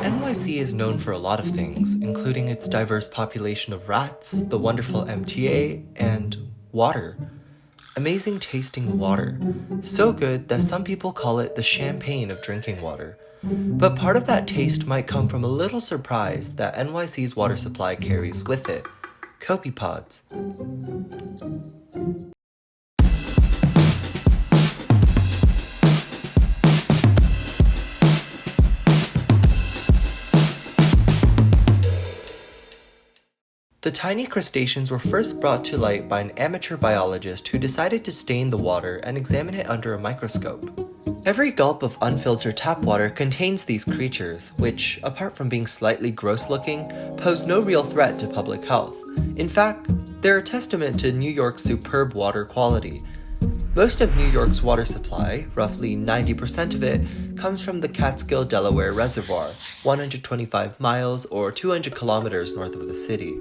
NYC is known for a lot of things, including its diverse population of rats, the wonderful MTA, and water. Amazing tasting water. So good that some people call it the champagne of drinking water. But part of that taste might come from a little surprise that NYC's water supply carries with it. Copepods. The tiny crustaceans were first brought to light by an amateur biologist who decided to stain the water and examine it under a microscope. Every gulp of unfiltered tap water contains these creatures, which, apart from being slightly gross-looking, pose no real threat to public health. In fact, they're a testament to New York's superb water quality. Most of New York's water supply, roughly 90% of it, comes from the Catskill Delaware Reservoir, 125 miles or 200 kilometers north of the city.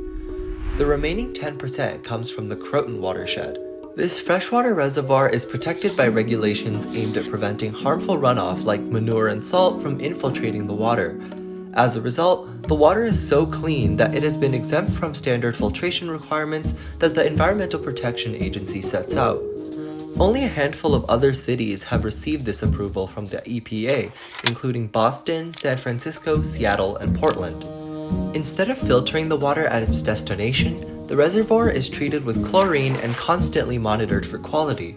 The remaining 10% comes from the Croton watershed. This freshwater reservoir is protected by regulations aimed at preventing harmful runoff like manure and salt from infiltrating the water. As a result, the water is so clean that it has been exempt from standard filtration requirements that the Environmental Protection Agency sets out. Only a handful of other cities have received this approval from the EPA, including Boston, San Francisco, Seattle, and Portland. Instead of filtering the water at its destination, the reservoir is treated with chlorine and constantly monitored for quality.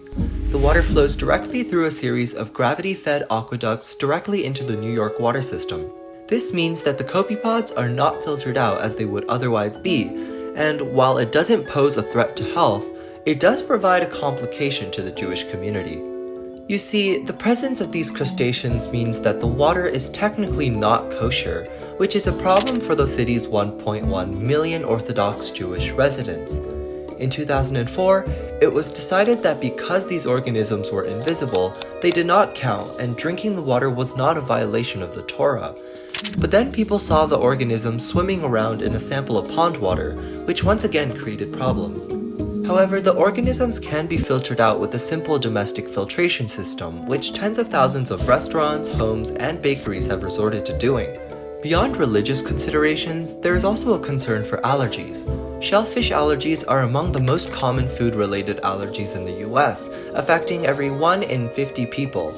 The water flows directly through a series of gravity-fed aqueducts directly into the New York water system. This means that the copepods are not filtered out as they would otherwise be, and while it doesn't pose a threat to health, it does provide a complication to the Jewish community. You see, the presence of these crustaceans means that the water is technically not kosher, which is a problem for the city's 1.1 million Orthodox Jewish residents. In 2004, it was decided that because these organisms were invisible, they did not count and drinking the water was not a violation of the Torah. But then people saw the organisms swimming around in a sample of pond water, which once again created problems. However, the organisms can be filtered out with a simple domestic filtration system, which tens of thousands of restaurants, homes, and bakeries have resorted to doing. Beyond religious considerations, there is also a concern for allergies. Shellfish allergies are among the most common food-related allergies in the US, affecting every 1 in 50 people.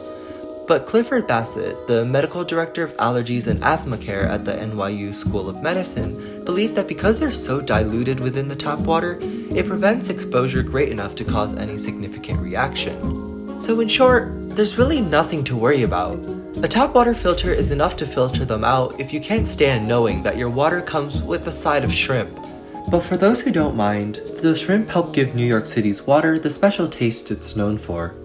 But Clifford Bassett, the medical director of allergies and asthma care at the NYU School of Medicine, believes that because they're so diluted within the tap water, it prevents exposure great enough to cause any significant reaction. So in short, there's really nothing to worry about. A tap water filter is enough to filter them out if you can't stand knowing that your water comes with a side of shrimp. But for those who don't mind, the shrimp help give New York City's water the special taste it's known for.